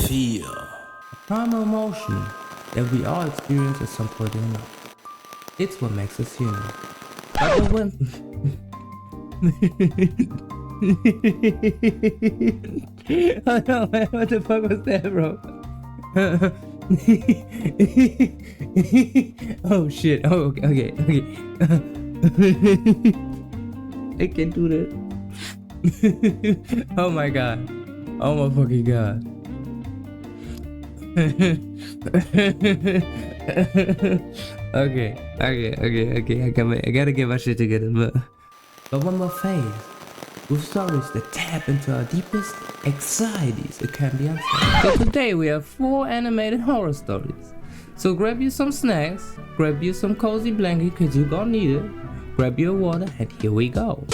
fear. A primal emotion that we all experience at some point in life. It's what makes us human. But the when Hold on, man. What the fuck was that, bro? Oh shit. Oh, okay. I can't do that. Oh my god. Oh my fucking god. Okay. I gotta get my shit together. But one more phase with stories that tap into our deepest anxieties. It can be outside. So today we have 4 animated horror stories. So grab you some snacks, grab you some cozy blanket cause you gonna need it, grab your water, and here we go.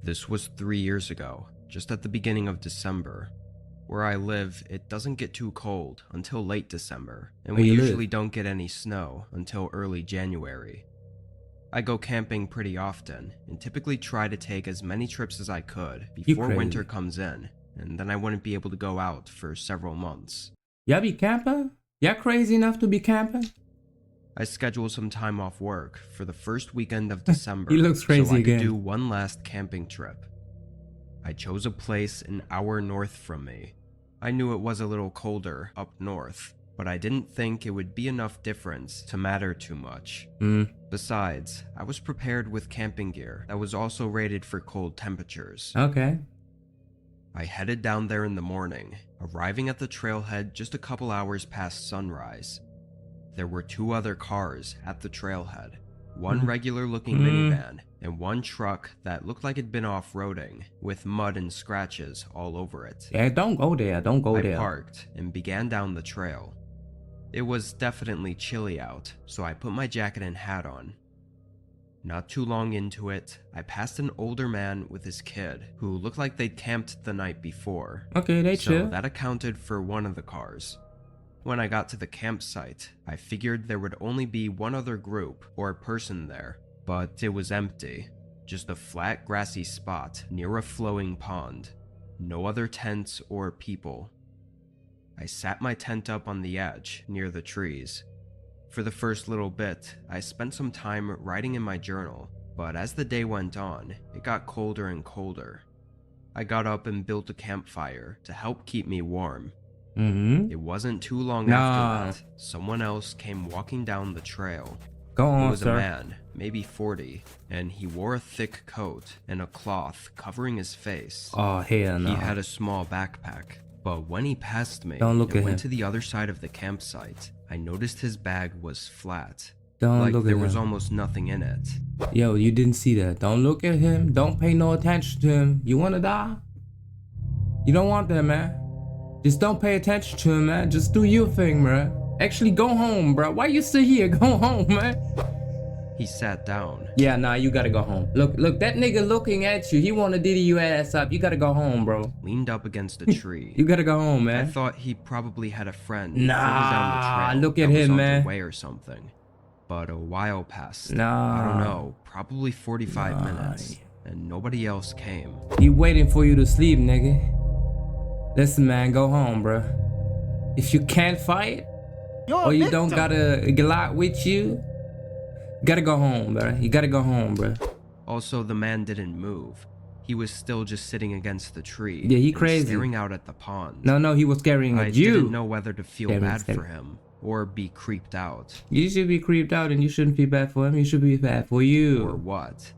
This was 3 years ago, just at the beginning of December. Where I live, it doesn't get too cold until late December, and we usually don't get any snow until early January. I go camping pretty often, and typically try to take as many trips as I could before winter comes in, and then I wouldn't be able to go out for several months. Y'all be camping? Y'all crazy enough to be camping? I scheduled some time off work for the first weekend of December He looks crazy so I again. could do one last camping trip. I chose a place an hour north from me. I knew it was a little colder up north, but I didn't think it would be enough difference to matter too much. Besides, I was prepared with camping gear that was also rated for cold temperatures. Okay. I headed down there in the morning, arriving at the trailhead just a couple hours past sunrise. There were 2 other cars at the trailhead, one regular-looking minivan and one truck that looked like it'd been off-roading, with mud and scratches all over it. Yeah, don't go there. I parked and began down the trail. It was definitely chilly out, so I put my jacket and hat on. Not too long into it, I passed an older man with his kid, who looked like they'd camped the night before. Okay, they chill. So that accounted for one of the cars. When I got to the campsite, I figured there would only be one other group or person there, but it was empty. Just a flat grassy spot near a flowing pond. No other tents or people. I sat my tent up on the edge near the trees. For the first little bit, I spent some time writing in my journal, but as the day went on, it got colder and colder. I got up and built a campfire to help keep me warm. It wasn't too long after that, someone else came walking down the trail. Go on, He was sir. a man, maybe 40, and he wore a thick coat and a cloth covering his face. Oh, hell no. He had a small backpack, but when he passed me Don't look and at went him. to the other side of the campsite, I noticed his bag was flat. Don't Like look there at was him. almost nothing in it. Yo, you didn't see that. Don't look at him. Don't pay no attention to him. You wanna die? You don't want that, man. Just don't pay attention to him, man. Just do your thing, man. Actually, go home, bro. Why you still here? Go home, man. He sat down. Yeah, nah, you gotta go home. Look, that nigga looking at you. He wanna diddy you ass up. You gotta go home, bro. Leaned up against a tree. You gotta go home, I man. thought he probably had a friend Nah, further down the trail look at that was him, on man. their way or something. But a while passed. Nah. I don't know, probably 45 minutes, and nobody else came. He waiting for you to sleep, nigga. Listen, man, go home, bro. If you can't fight, or you don't got a Glock with you, you gotta go home, bro. You gotta go home, bro. Also, the man didn't move. He was still just sitting against the tree. Yeah, he and crazy. staring out at the pond. No, he was carrying I at you. didn't know whether to feel Scary, bad scary. for him or be creeped out You should be creeped out, and you shouldn't be bad for him. You should be bad for or you. what.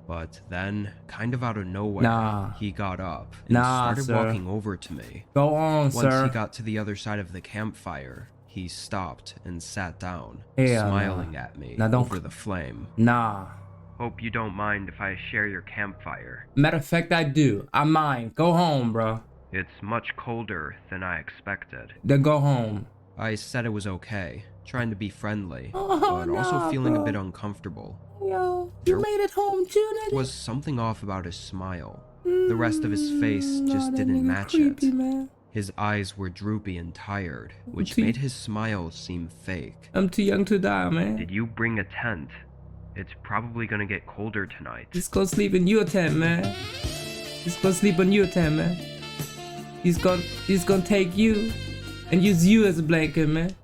But then, kind of out of nowhere, Nah. he got up and Nah, started sir. walking over to me. Go on, Once sir. he got to the other side of the campfire, he stopped and sat down, Hell smiling nah. at me Now don't- over the flame. Nah. Hope you don't mind if I share your campfire. Matter of fact, I do. I mind. Go home, bro. It's much colder than I expected. Then go home. I said it was okay, trying to be friendly, Oh, but also nah, feeling bro. a bit uncomfortable. Yo, There you made it home too, nigga. There was something off about his smile. The rest of his face just Nah, that didn't nigga match creepy, it. Man. His eyes were droopy and tired, which Too- made his smile seem fake. I'm too young to die, man. Did you bring a tent? It's probably gonna get colder tonight. Just go sleep in your tent, man. Just go sleep in your tent, man. He's gonna take you and use you as a blanket, man.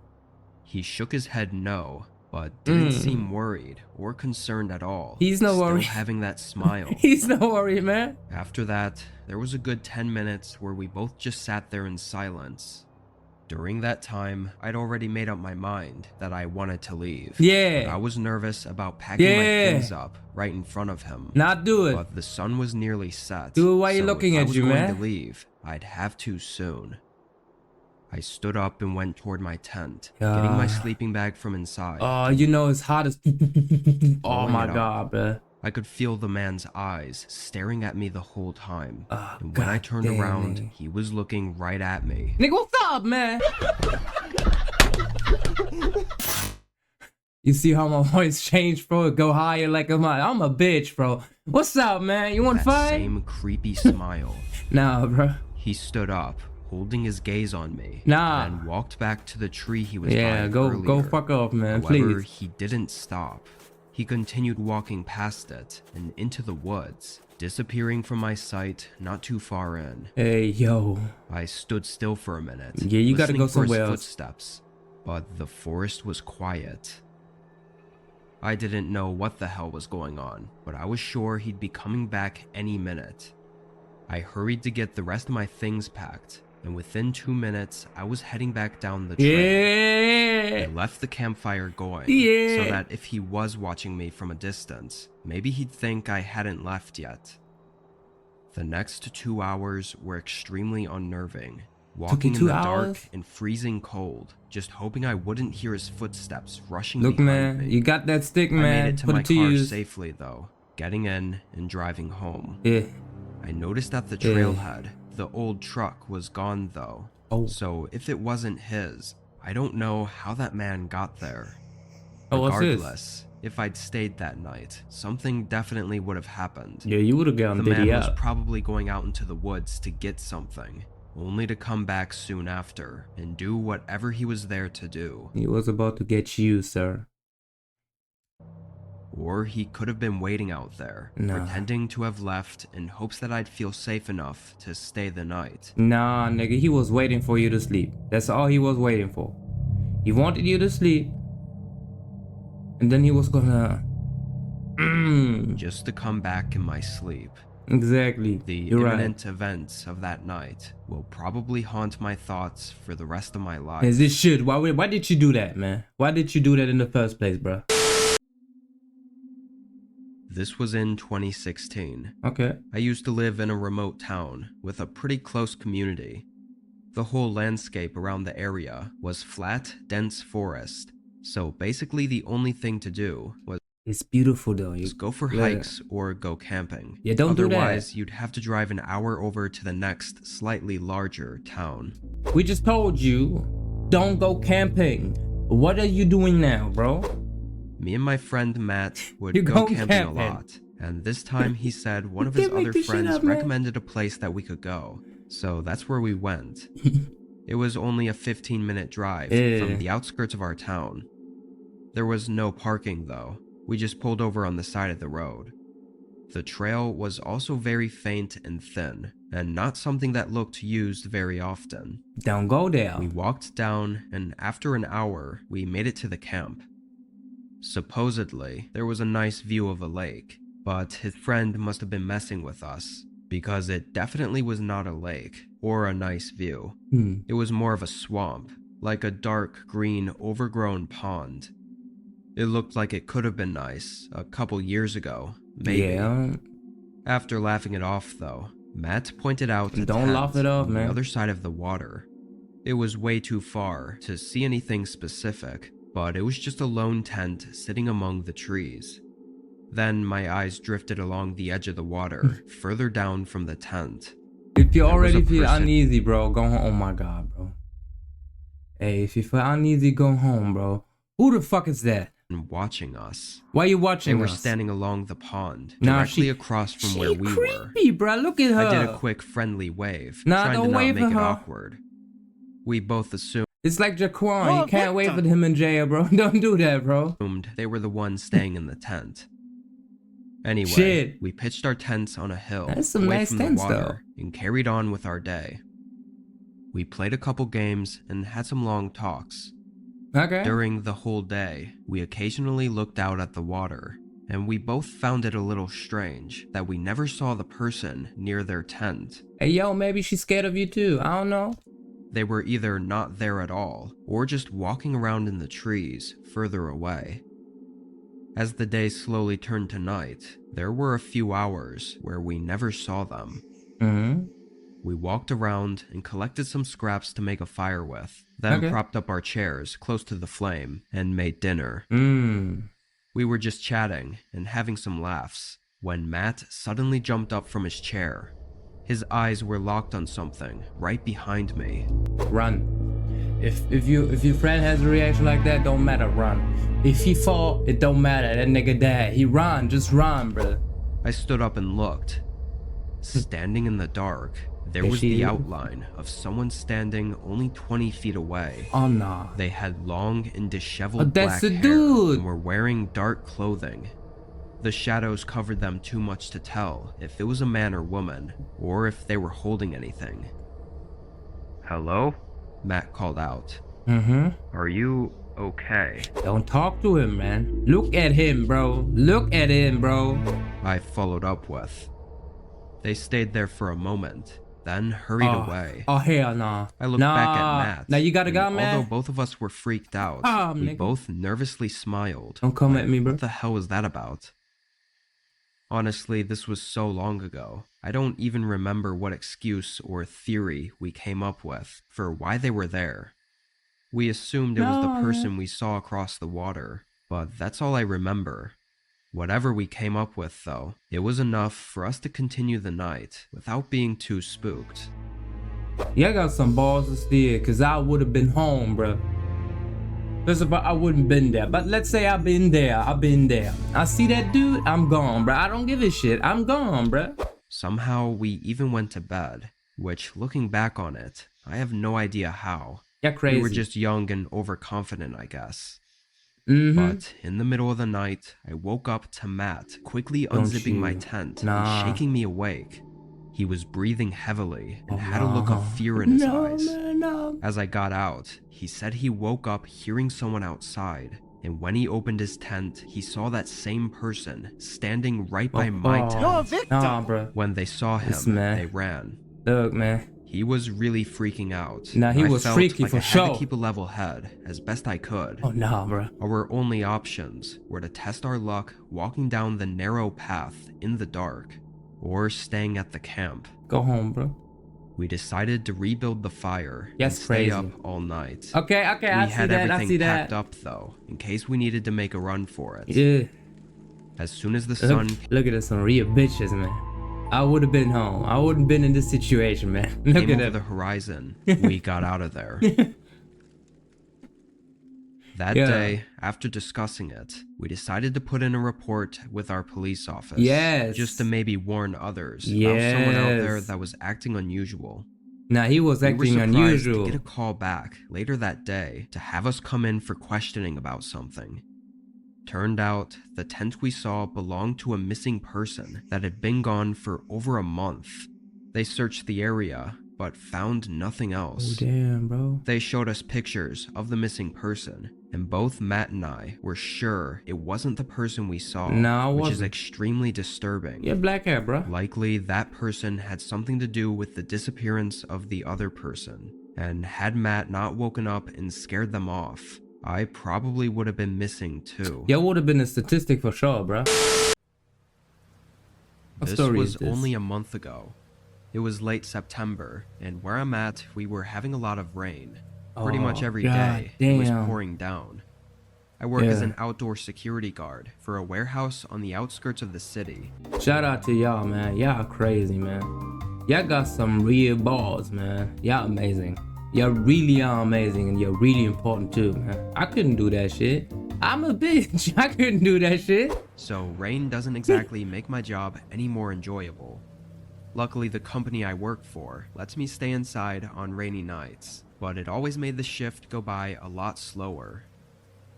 He shook his head no, but didn't seem worried or concerned at all. He's no still worry. having that smile. He's no worry, man. After that, there was a good 10 minutes where we both just sat there in silence. During that time, I'd already made up my mind that I wanted to leave. Yeah. But I was nervous about packing my things up right in front of him. Not do it. But the sun was nearly set. Do it while you're so looking if at I was you, going man. to leave, I'd have to soon. I stood up and went toward my tent, getting my sleeping bag from inside. Oh, you know it's hot as. Oh my god, bro. I could feel the man's eyes staring at me the whole time. Oh, And when I turned damn around, it. he was looking right at me. Nigga, what's up, man? You see how my voice changed, bro? It go higher like I'm a bitch, bro. What's up, man? You want to That fight? same creepy smile. Nah, bro. He stood up, holding his gaze on me. Nah. And walked back to the tree he was Yeah, by go earlier. fuck off, man. However, Please. he didn't stop. He continued walking past it and into the woods, disappearing from my sight not too far in. Hey, yo. I stood still for a minute. Yeah, you gotta listening go for his somewhere else. footsteps, but the forest was quiet. I didn't know what the hell was going on, but I was sure he'd be coming back any minute. I hurried to get the rest of my things packed, and within 2 minutes, I was heading back down the trail. Yeah. I left the campfire going, Yeah. so that if he was watching me from a distance, maybe he'd think I hadn't left yet. The next 2 hours were extremely unnerving. Walking in 2 the hours? dark and freezing cold, just hoping I wouldn't hear his footsteps rushing Look, behind man. me. You got that stick, I man. made it to Put my it to car use. safely though, getting in and driving home. Yeah. I noticed that the Yeah. trailhead, the old truck, was gone though. Oh. So if it wasn't his, I don't know how that man got there. Oh, what's this? Regardless, if I'd stayed that night, something definitely would have happened. Yeah, you would have gotten The man Diddy was up. probably going out into the woods to get something, only to come back soon after and do whatever he was there to do. He was about to get you, sir. Or he could have been waiting out there, Nah. pretending to have left in hopes that I'd feel safe enough to stay the night. Nah, nigga, he was waiting for you to sleep. That's all he was waiting for. He wanted you to sleep. And then he was gonna... Just to come back in my sleep. Exactly. The You're right. imminent events of that night will probably haunt my thoughts for the rest of my life. As it should. Why did you do that, man? Why did you do that in the first place, bro? This was in 2016. Okay. I used to live in a remote town with a pretty close community. The whole landscape around the area was flat, dense forest. So basically the only thing to do was It's beautiful though. You go for hikes or go camping. Yeah, don't do that. Otherwise, you'd have to drive an hour over to the next, slightly larger town. We just told you, don't go camping. What are you doing now, bro? Me and my friend Matt would You go going camping a camping. lot, and this time he said one of his can't make other this shit friends up, man. recommended a place that we could go, so that's where we went. It was only a 15-minute drive Yeah. from the outskirts of our town. There was no parking though, we just pulled over on the side of the road. The trail was also very faint and thin, and not something that looked used very often. Don't go there. We walked down, and after an hour, we made it to the camp. Supposedly, there was a nice view of a lake, but his friend must have been messing with us, because it definitely was not a lake, or a nice view. It was more of a swamp, like a dark green overgrown pond. It looked like it could have been nice a couple years ago, maybe. Yeah. After laughing it off though, Matt pointed out a Don't tent laugh it off, on man. the other side of the water. It was way too far to see anything specific, but it was just a lone tent sitting among the trees. Then my eyes drifted along the edge of the water, further down from the tent. If you There was already a feel person- uneasy, bro, go home. Oh my god, bro. Hey, if you feel uneasy, go home, bro. Who the fuck is that? And watching us. Why you They watching were us? standing along the pond, Nah, directly across from she where we were. creepy, bro. Look at her. I did a quick friendly wave, Nah, trying to don't not wave make at it her. awkward. We both assumed It's like Jaquan. You can't wait for him in jail, bro. Don't do that, bro. they were the ones staying in the tent. Anyway, Shit. we pitched our tents on a hill That's some away nice from tents, the water and carried on with our day. We played a couple games and had some long talks. Okay. During the whole day, we occasionally looked out at the water, and we both found it a little strange that we never saw the person near their tent. Hey, yo, maybe she's scared of you too. I don't know. They were either not there at all, or just walking around in the trees further away. As the day slowly turned to night, there were a few hours where we never saw them. We walked around and collected some scraps to make a fire with, then propped up our chairs close to the flame and made dinner. We were just chatting and having some laughs when Matt suddenly jumped up from his chair. His eyes were locked on something right behind me. Run. If your friend has a reaction like that, don't matter, run. If he fall, it don't matter, that nigga died. He run, just run, bro. I stood up and looked. Standing in the dark, there was the outline of someone standing only 20 feet away. Oh nah. They had long and disheveled black hair dude. and were wearing dark clothing. The shadows covered them too much to tell if it was a man or woman, or if they were holding anything. "Hello?" Matt called out. "Are you okay?" Don't talk to him, man. Look at him, bro. Look at him, bro. I followed up with. They stayed there for a moment, then hurried away. Oh, hell nah. I looked back at Matt. Now you got a gun, man? Although both of us were freaked out, we nigga. both nervously smiled. Don't come at me, bro. What the hell was that about? Honestly, this was so long ago. I don't even remember what excuse or theory we came up with for why they were there. We assumed it was the person we saw across the water, but that's all I remember. Whatever we came up with, though, it was enough for us to continue the night without being too spooked. Yeah, I got some balls to steal, cause I would have been home, bro. First of all, I wouldn't been there, but let's say I've been there. I see that dude, I'm gone, bro. I don't give a shit. I'm gone, bro. Somehow, we even went to bed, which, looking back on it, I have no idea how. You're crazy. We were just young and overconfident, I guess. But in the middle of the night, I woke up to Matt quickly unzipping my tent and shaking me awake. He was breathing heavily and had a look of fear in his eyes. As I got out, he said he woke up hearing someone outside, and when he opened his tent, he saw that same person standing right by my tent. You're a victim. Bro. When they saw him, they ran. Look, man. He was really freaking out. Nah, he was freaky like for I sure. had to keep a level head as best I could. Oh, nah, bro. Our only options were to test our luck walking down the narrow path in the dark, or staying at the camp. Go home, bro. We decided to rebuild the fire and stay crazy. up all night. Okay, I see that, I see that. We had everything packed up, though, in case we needed to make a run for it. Yeah. As soon as the sun... Look at us, some real bitches, man. I would have been home. I wouldn't been in this situation, man. Look came at over that. the horizon, we got out of there. That day, after discussing it, we decided to put in a report with our police office. Yes. Just to maybe warn others about someone out there that was acting unusual. Nah, he was acting unusual. We were surprised to get a call back later that day to have us come in for questioning about something. Turned out, the tent we saw belonged to a missing person that had been gone for over a month. They searched the area, but found nothing else. Oh, damn, bro. They showed us pictures of the missing person, and both Matt and I were sure it wasn't the person we saw, which is extremely disturbing. Yeah, black hair, bro. Likely that person had something to do with the disappearance of the other person, and had Matt not woken up and scared them off, I probably would have been missing too. Yeah, would have been a statistic for sure, bro. This was only a month ago. It was late September, and where I'm at, we were having a lot of rain. Pretty much every day, it was pouring down. I work as an outdoor security guard for a warehouse on the outskirts of the city. Shout out to y'all, man. Y'all crazy, man. Y'all got some real balls, man. Y'all amazing. Y'all really are amazing, and you're really important too, man. I couldn't do that shit. I'm a bitch. I couldn't do that shit. So rain doesn't exactly make my job any more enjoyable. Luckily, the company I work for lets me stay inside on rainy nights, but it always made the shift go by a lot slower.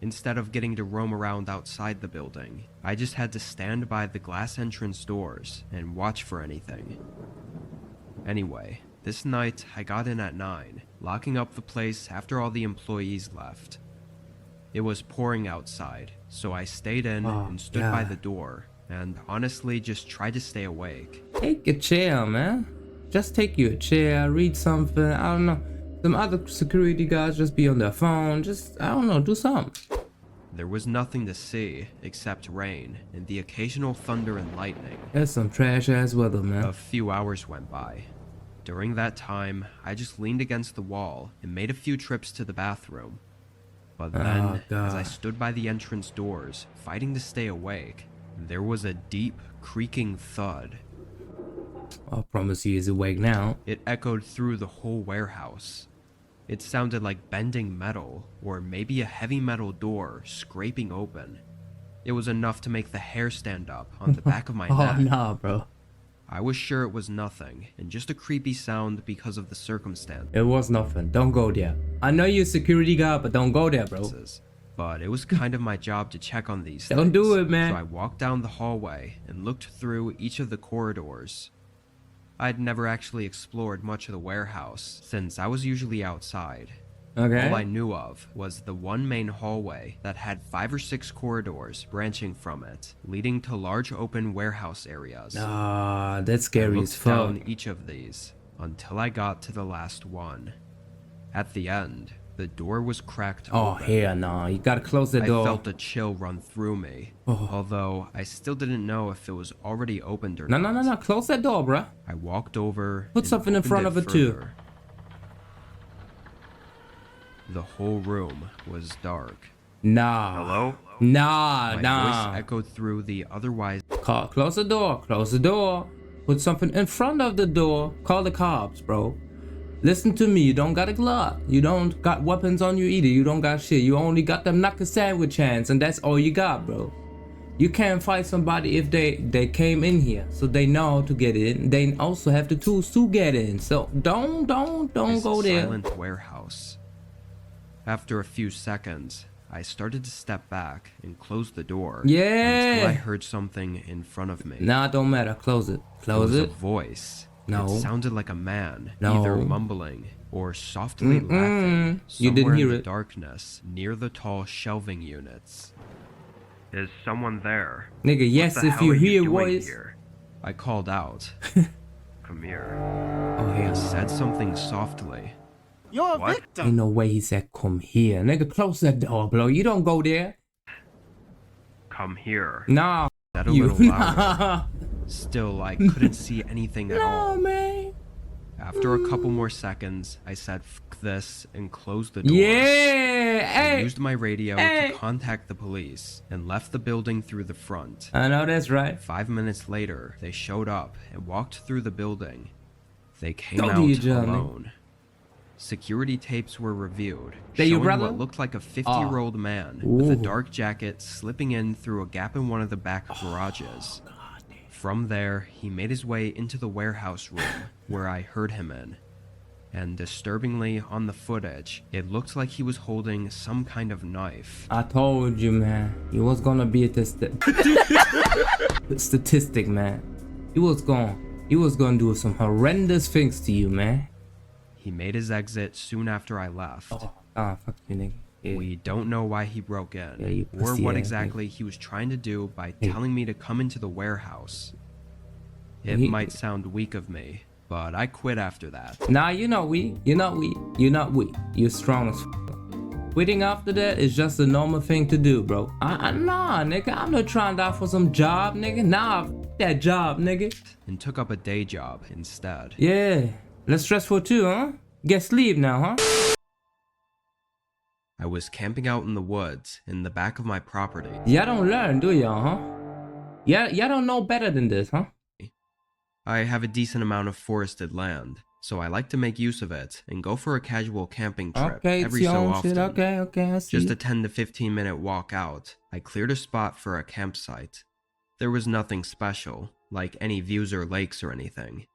Instead of getting to roam around outside the building, I just had to stand by the glass entrance doors and watch for anything. Anyway, this night I got in at 9, locking up the place after all the employees left. It was pouring outside, so I stayed in and stood by the door and honestly just tried to stay awake. Take a chair, man. Just take you a chair, read something. I don't know. Some other security guards just be on their phone. Just, I don't know, do something. There was nothing to see except rain and the occasional thunder and lightning. That's some trash ass weather, man. A few hours went by. During that time, I just leaned against the wall and made a few trips to the bathroom. But then, as I stood by the entrance doors, fighting to stay awake, there was a deep, creaking thud. I promise you he's awake now. It echoed through the whole warehouse. It sounded like bending metal, or maybe a heavy metal door scraping open. It was enough to make the hair stand up on the back of my neck. Oh, nah, bro. I was sure it was nothing, and just a creepy sound because of the circumstance. It was nothing. Don't go there. I know you're a security guard, but don't go there, bro. But it was kind of my job to check on these Don't things. do it, man. So I walked down the hallway and looked through each of the corridors. I'd never actually explored much of the warehouse, since I was usually outside. Okay. All I knew of was the one main hallway that had 5 or 6 corridors branching from it, leading to large open warehouse areas. Ah, that's scary as I fuck. looked down each of these until I got to the last one. At the end, the door was cracked open. Hell no. You gotta close the door. I felt a chill run through me, although I still didn't know if it was already opened or not. No. Close that door, bruh. I walked over. Put something in front of it too. The whole room was dark. Nah. Hello? Nah. My voice echoed through the otherwise. Close the door. Close the door. Put something in front of the door. Call the cops, bro. Listen to me. You don't got a Glock. You don't got weapons on you either. You don't got shit. You only got them knuckle sandwich hands, and that's all you got, bro. You can't fight somebody if they came in here, so they know how to get in. They also have the tools to get in. So don't go there. Silent warehouse. After a few seconds, I started to step back and close the door. Yeah. Until I heard something in front of me. Nah, don't matter. Close it. Close it. A voice. No. It sounded like a man, No. either mumbling or softly laughing. You didn't hear in the it. darkness, near the tall shelving units. Is someone there? Nigga, yes, if you hear voice. Here? I called out. Come here. Oh, He hell. said something softly. You're a What? victim. Ain't no way he said, come here. Nigga, close that door, bro. You don't go there. Come here. Nah. Said a You. little louder. Still, I couldn't see anything at all. No, man. After a couple more seconds, I said "F this" and closed the door. Yeah. I Hey. used my radio Hey. to contact the police and left the building through the front. I know that's right. 5 minutes later, they showed up and walked through the building. They came Don't do your out job, man. alone. Security tapes were reviewed, They your showing brother? what looked like a 50-year-old man with a Ooh. dark jacket slipping in through a gap in one of the back garages. From there, he made his way into the warehouse room, where I heard him in. And disturbingly, on the footage, it looked like he was holding some kind of knife. I told you, man. He was gonna be a statistic, man. He was gonna do some horrendous things to you, man. He made his exit soon after I left. Fuck you, nigga. Yeah. We don't know why he broke in, Yeah, you or pussy what ass exactly he was trying to do by telling me to come into the warehouse. It He- might sound weak of me, but I quit after that. Nah, you're not weak. You're not weak. You're not weak. You're strong as Quitting after that is just a normal thing to do, bro. Nah, nigga. I'm not trying to die for some job, nigga. Nah, that job, nigga. And took up a day job instead. Yeah. Less stressful too, huh? Get sleep now, huh? I was camping out in the woods in the back of my property. Y'all don't learn, do y'all, huh? Y'all don't know better than this, huh? I have a decent amount of forested land, so I like to make use of it and go for a casual camping trip Okay, every it's your so own often. shit. Okay, I see. Just a 10 to 15 minute walk out, I cleared a spot for a campsite. There was nothing special, like any views or lakes or anything.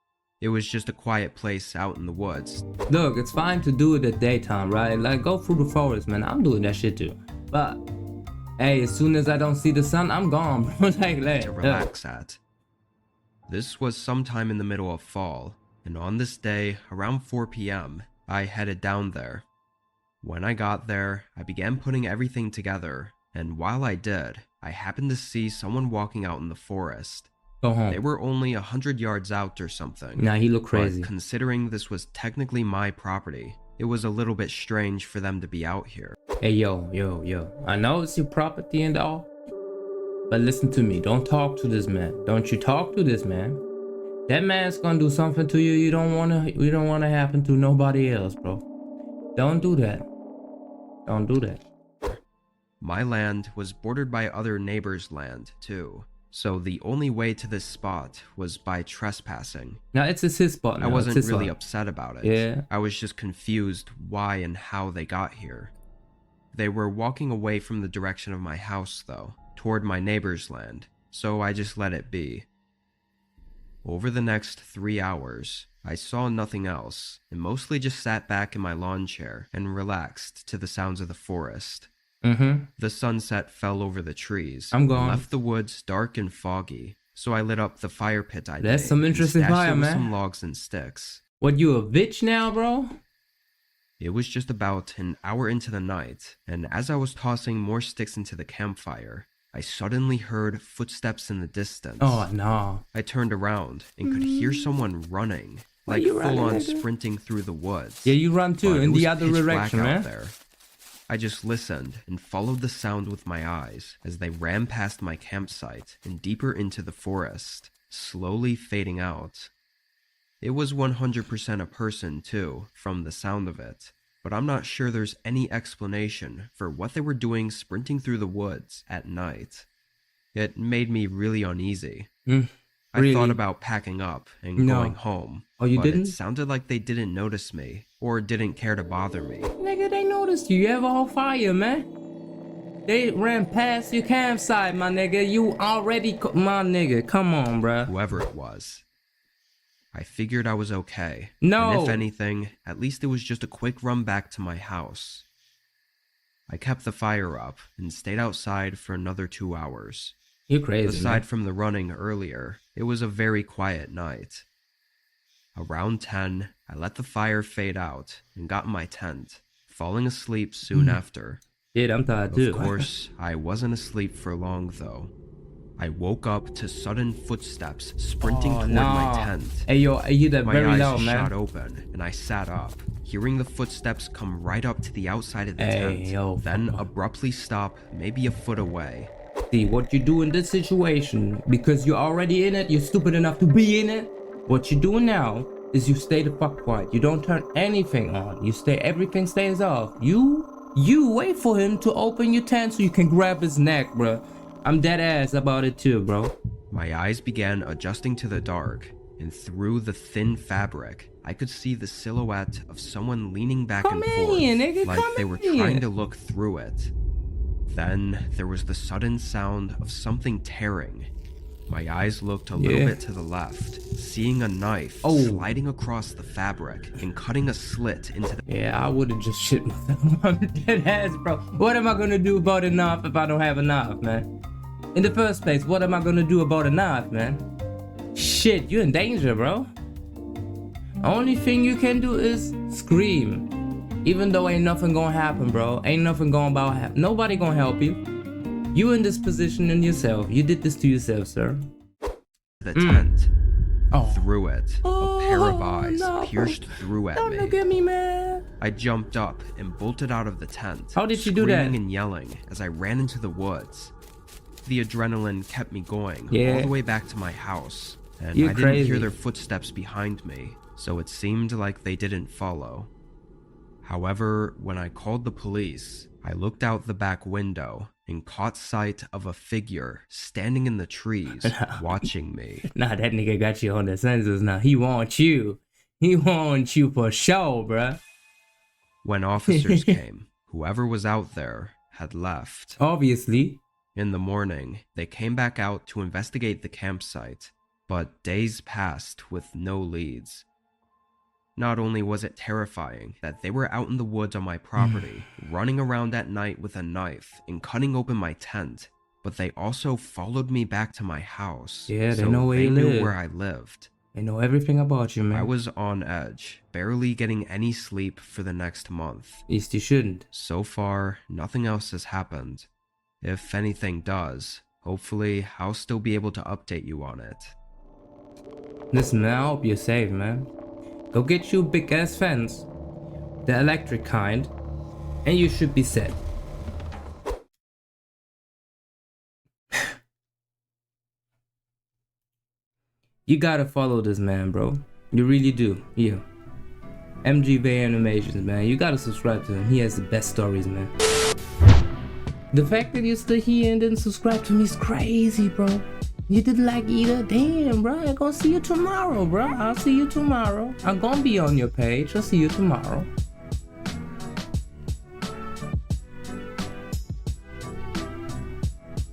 It was just a quiet place out in the woods. Look, it's fine to do it at daytime, right? Like, go through the forest, man. I'm doing that shit too. But, hey, as soon as I don't see the sun, I'm gone, bro. Like, to relax at. This was sometime in the middle of fall, and on this day, around 4 p.m., I headed down there. When I got there, I began putting everything together, and while I did, I happened to see someone walking out in the forest. Go home. They were only 100 yards out or something. Nah, he looked crazy. But considering this was technically my property, it was a little bit strange for them to be out here. Hey, yo. I know it's your property and all, but listen to me. Don't talk to this man. Don't you talk to this man. That man's gonna do something to you you don't wanna happen to nobody else, bro. Don't do that. Don't do that. My land was bordered by other neighbors' land, too. So the only way to this spot was by trespassing. Now it's his spot now. I wasn't it's his really spot. upset about it. Yeah. I was just confused why and how they got here. They were walking away from the direction of my house, though, toward my neighbor's land, so I just let it be. Over the next 3 hours, I saw nothing else, and mostly just sat back in my lawn chair and relaxed to the sounds of the forest. The sunset fell over the trees I'm gone. and left the woods dark and foggy, so I lit up the fire pit I That's made some and interesting stashed fire, it with man. some logs and sticks. What, you a bitch now, bro? It was just about an hour into the night, and as I was tossing more sticks into the campfire, I suddenly heard footsteps in the distance. Oh, no. I turned around and could hear someone running, Why like you running, full-on nigga? sprinting through the woods. Yeah, you run too, But it in the was other pitch direction, black man. out there. I just listened and followed the sound with my eyes as they ran past my campsite and deeper into the forest, slowly fading out. It was 100% a person too, from the sound of it, but I'm not sure there's any explanation for what they were doing sprinting through the woods at night. It made me really uneasy. Really? I thought about packing up and No. going home. Oh, you but didn't? It sounded like they didn't notice me or didn't care to bother me. Nigga, they noticed you. You have a whole fire, man. They ran past your campsite, my nigga. You already, my nigga. Come on, bruh. Whoever it was. I figured I was okay. No. And if anything, at least it was just a quick run back to my house. I kept the fire up and stayed outside for another 2 hours. You're crazy, Aside man. from the running earlier, it was a very quiet night. Around 10, I let the fire fade out and got in my tent, falling asleep soon after. Shit, I'm tired too. Of course, I wasn't asleep for long though. I woke up to sudden footsteps sprinting toward my tent. Hey, yo, I hear that My very eyes loud, man. shot open and I sat up, hearing the footsteps come right up to the outside of the tent, yo, then fuck. abruptly stop maybe a foot away. See, what you do in this situation, because you're already in it, you're stupid enough to be in it. What you do now is you stay the fuck quiet. You don't turn anything on. You stay, everything stays off. You wait for him to open your tent so you can grab his neck, bro. I'm dead ass about it too, bro. My eyes began adjusting to the dark, and through the thin fabric, I could see the silhouette of someone leaning back Come and forth, in, nigga, like come they were in. trying to look through it. Then there was the sudden sound of something tearing. My eyes looked a little bit to the left, seeing a knife sliding across the fabric and cutting a slit into the— Yeah, I would've just shit myself. I'm dead ass, bro. What am I gonna do about a knife if I don't have a knife, man? In the first place, what am I gonna do about a knife, man? Shit, you're in danger, bro. Only thing you can do is scream. Even though ain't nothing gonna happen, bro. Ain't nothing gonna about happen. Nobody gonna help you. You in this position in yourself. You did this to yourself, sir. the tent. Oh. Through it, a pair of eyes pierced through at Don't me. look at me, man. I jumped up and bolted out of the tent. How did you do that? Screaming and yelling as I ran into the woods. The adrenaline kept me going Yeah. all the way back to my house, and You're I didn't crazy. hear their footsteps behind me, so it seemed like they didn't follow. However, when I called the police, I looked out the back window and caught sight of a figure standing in the trees, watching me. Nah, that nigga got you on the senses now. He wants you. He wants you for sure, bruh. When officers came, whoever was out there had left. Obviously. In the morning, they came back out to investigate the campsite, but days passed with no leads. Not only was it terrifying that they were out in the woods on my property, running around at night with a knife and cutting open my tent, but they also followed me back to my house. Yeah, they so know where they you knew live. where I lived. I know everything about you, man. I was on edge, barely getting any sleep for the next month. At least you shouldn't. So far, nothing else has happened. If anything does, hopefully I'll still be able to update you on it. Listen, man, I hope you're safe, man. Go get you a big ass fence, the electric kind, and you should be set. You gotta follow this man, bro. You really do. Yeah. MG Bay Animations, man. You gotta subscribe to him. He has the best stories, man. The fact that you're still here and didn't subscribe to me is crazy, bro. You didn't like either? Damn, bro. I'm gonna see you tomorrow, bro. I'll see you tomorrow. I'm gonna be on your page. I'll see you tomorrow.